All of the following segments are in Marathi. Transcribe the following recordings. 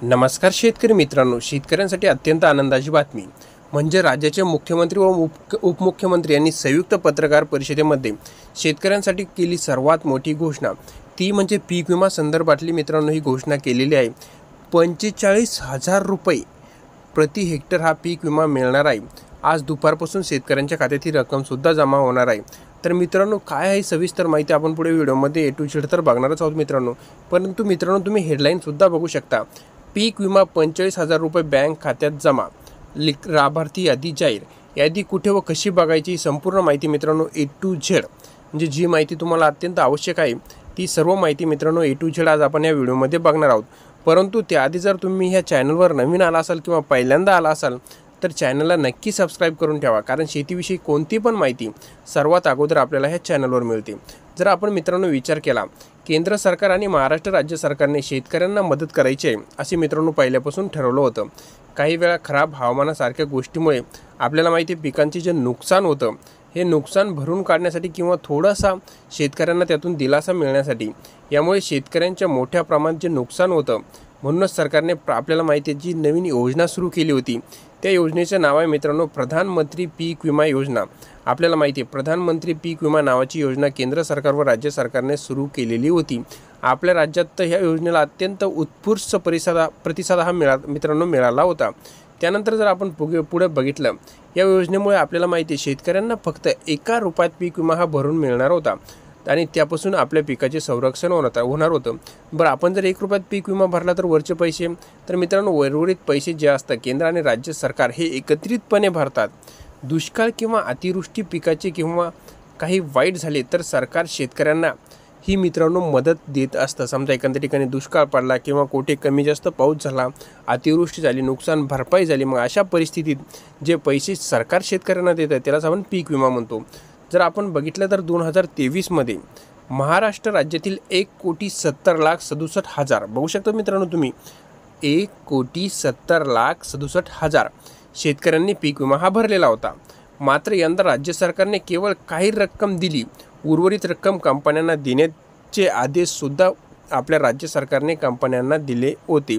नमस्कार शेतकरी मित्रांनो, शेतकऱ्यांसाठी अत्यंत आनंदाची बातमी म्हणजे राज्याचे मुख्यमंत्री व उपमुख्यमंत्री यांनी संयुक्त पत्रकार परिषदेमध्ये शेतकऱ्यांसाठी केली सर्वात मोठी घोषणा, ती म्हणजे पीक विमा संदर्भातली मित्रांनो ही घोषणा केलेली आहे। 45,000 रुपये प्रति हेक्टर हा पीक विमा मिळणार आहे। आज दुपारपासून शेतकऱ्यांच्या खात्यात ही रक्कमसुद्धा जमा होणार आहे। तर मित्रांनो, काय आहे सविस्तर माहिती आपण पुढे व्हिडिओमध्ये A to Z तर बघणारच आहोत मित्रांनो। परंतु मित्रांनो, तुम्ही हेडलाईनसुद्धा बघू शकता, पीक विमा 45,000 रुपये बँक खात्यात जमा, लाभार्थी यादी जाहीर। यादी कुठे व कशी बघायची संपूर्ण माहिती मित्रांनो A to Z, म्हणजे जी माहिती तुम्हाला अत्यंत आवश्यक आहे ती सर्व माहिती मित्रांनो A to Z आज आपण या व्हिडिओमध्ये बघणार आहोत। परंतु त्याआधी जर तुम्ही ह्या चॅनलवर नवीन आला असाल किंवा पहिल्यांदा आला असाल तर चॅनलला नक्की सबस्क्राईब करून ठेवा, कारण शेतीविषयी कोणती पण माहिती सर्वात अगोदर आपल्याला ह्या चॅनलवर मिळते। जर आपण मित्रांनो विचार केला, केंद्र सरकार आणि महाराष्ट्र राज्य सरकारने शेतकऱ्यांना मदत करायची आहे असे मित्रांनो पहिल्यापासून ठरवलं होतं। काही वेळा खराब हवामानासारख्या गोष्टीमुळे आपल्याला माहिती आहे पिकांचे जे नुकसान होतं हे नुकसान भरून काढण्यासाठी किंवा थोडासा शेतकऱ्यांना त्यातून दिलासा मिळण्यासाठी, यामुळे शेतकऱ्यांच्या मोठ्या प्रमाणात जे नुकसान होतं म्हणूनच सरकारने आपल्याला माहिती आहे जी नवीन योजना सुरू केली होती त्या योजनेचं नाव आहे मित्रांनो प्रधानमंत्री पीक विमा योजना। आपल्याला माहिती आहे प्रधानमंत्री पीक विमा नावाची योजना केंद्र सरकार व राज्य सरकारने सुरू केलेली होती। आपल्या राज्यात तर ह्या योजनेला अत्यंत उत्स्फूर्त प्रतिसाद हा मित्रांनो मिळाला होता। त्यानंतर जर आपण पुढे बघितलं, या योजनेमुळे आपल्याला माहिती आहे शेतकऱ्यांना फक्त 1 रुपयात पीक विमा हा भरून मिळणार होता आणि त्यापासून आपल्या पिकाचे संरक्षण होणार होतं। बरं, आपण जर 1 रुपयात पीक विमा भरला तर वरचे पैसे, तर मित्रांनो उर्वरित पैसे जे असतात केंद्र आणि राज्य सरकार हे एकत्रितपणे भरतात। दुष्काळ किंवा अतिवृष्टी पिकाचे किंवा काही वाईट झाले तर सरकार शेतकऱ्यांना ही मित्रांनो मदत देत असतं। समजा एखाद्या ठिकाणी दुष्काळ पडला किंवा कुठे कमी जास्त पाऊस झाला, अतिवृष्टी झाली, नुकसान भरपाई झाली, मग अशा परिस्थितीत जे पैसे सरकार शेतकऱ्यांना देतं त्यालाच आपण पीक विमा म्हणतो। जर आपण बघितलं तर 2023 मध्ये महाराष्ट्र राज्यातील 1,70,67,000 बघू शकता मित्रांनो तुम्ही, 1,70,67,000 शेतकऱ्यांनी पीक विमा हा भरलेला होता। मात्र यंदा राज्य सरकारने केवळ काही रक्कम दिली, उर्वरित रक्कम कंपन्यांना देण्याचे आदेशसुद्धा आपल्या राज्य सरकारने कंपन्यांना दिले होते।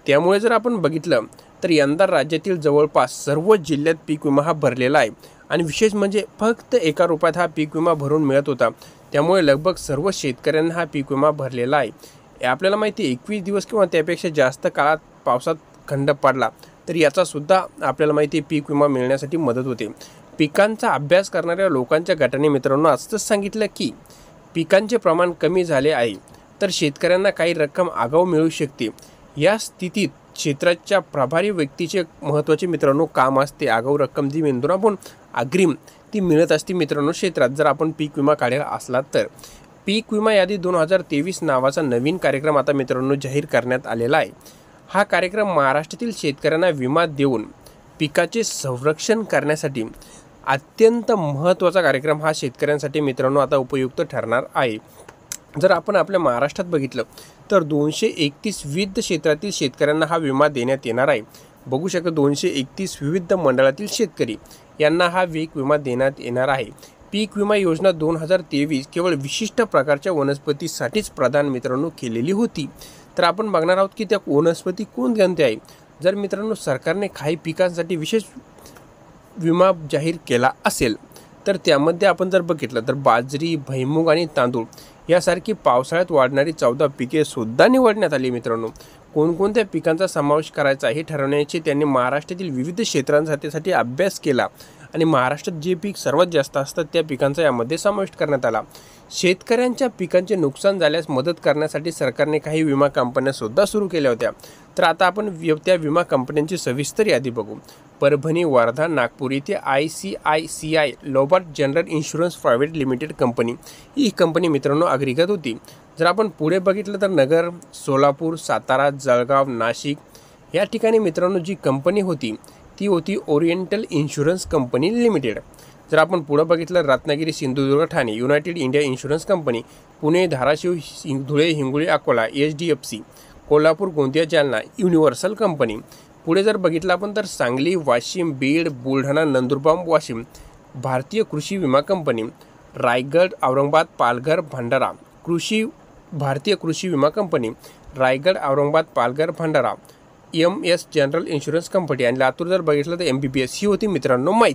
त्यामुळे जर आपण बघितलं तर यंदा राज्यातील जवळपास सर्व जिल्ह्यात पीक विमा हा भरलेला आहे आणि विशेष म्हणजे फक्त 1 रुपयात हा पीक विमा भरून मिळत होता। त्यामुळे लगभग सर्व शेतकऱ्यांना हा पीक विमा भरलेला आहे। आपल्याला माहिती 21 दिवस किंवा त्यापेक्षा जास्त काळात पावसात खंड पडला तर याचासुद्धा आपल्याला माहिती पीक विमा मिळण्यासाठी मदत होते। पिकांचा अभ्यास करणाऱ्या लोकांच्या गटाने मित्रांनो असंच सांगितलं की पिकांचे प्रमाण कमी झाले आहे तर शेतकऱ्यांना काही रक्कम आगाऊ मिळू शकते। या स्थितीत क्षेत्राच्या प्रभारी व्यक्तीचे महत्त्वाचे मित्रांनो काम असते आगाऊ रक्कम जी म्हणतो आपण अग्रिम ती मिळत असते मित्रांनो क्षेत्रात जर आपण पीक विमा काढलेला असला तर। पीक विमा यादी 2023 नावाचा नवीन कार्यक्रम आता मित्रांनो जाहीर करण्यात आलेला आहे। हा कार्यक्रम महाराष्ट्रातील शेतकऱ्यांना विमा देऊन पिकाचे संरक्षण करण्यासाठी अत्यंत महत्त्वाचा कार्यक्रम हा शेतकऱ्यांसाठी मित्रांनो आता उपयुक्त ठरणार आहे। जर आपण आपल्या महाराष्ट्रात बघितलं तर 231 विविध क्षेत्रातील शेतकऱ्यांना हा विमा देण्यात येणार आहे। बघू शकता 231 विविध मंडळातील शेतकरी यांना हा पीक विमा देण्यात येणार आहे। पीक विमा योजना 2023 केवळ विशिष्ट प्रकारच्या वनस्पतीसाठीच प्रदान मित्रांनो केलेली होती। तर आपण बघणार आहोत की त्या वनस्पती कोणत्या आहे। जर मित्रांनो सरकारने काही पिकांसाठी विशेष विमा जाहीर केला असेल तर त्यामध्ये आपण जर बघितलं तर बाजरी, भुईमूग आणि तांदूळ यासारखी पावसाळ्यात वाढणारी 14 पिके सुद्धा निवडण्यात आली। मित्रांनो कोणकोणत्या पिकांचा समावेश करायचा हे ठरवण्याचे त्यांनी महाराष्ट्रातील विविध क्षेत्रांसाठी अभ्यास केला आणि महाराष्ट्रात जे पीक सर्वात जास्त असतात त्या पिकांचा यामध्ये समावेश करण्यात आला। शेतकऱ्यांच्या पिकांचे नुकसान झाल्यास मदत करण्यासाठी सरकारने काही विमा कंपन्या सुद्धा सुरू केल्या होत्या। तर आता आपण त्या विमा कंपन्यांची सविस्तर यादी बघू। परभणी, वर्धा, नागपूर येथे ICICI Lombard general insurance private limited company ही कंपनी मित्रांनो अग्रगत होती। जर आपण पुढे बघितलं तर नगर, सोलापूर, सातारा, जळगाव, नाशिक या ठिकाणी मित्रांनो जी कंपनी होती ती होती ओरिएंटल इन्शुरन्स कंपनी लिमिटेड। जर आपण पुढे बघितलं Ratnagiri, Sindhudurg, Thane United India insurance company, Pune, Dharashiv, Dhule, Hingoli, Akola HDFC, Kolhapur, Gondia, Jalna universal company. पुढे जर बघितलं आपण तर सांगली, वाशिम, बीड, बुलढाणा, नंदुरबार, वाशिम भारतीय कृषी विमा कंपनी, रायगड, औरंगाबाद, पालघर, भंडारा भारतीय कृषी विमा company, Raigad, Aurangabad, Palghar, Bhandara MS general insurance company आणि लातूर जर बघितलं तर MBBS ही होती मित्रांनो माहिती.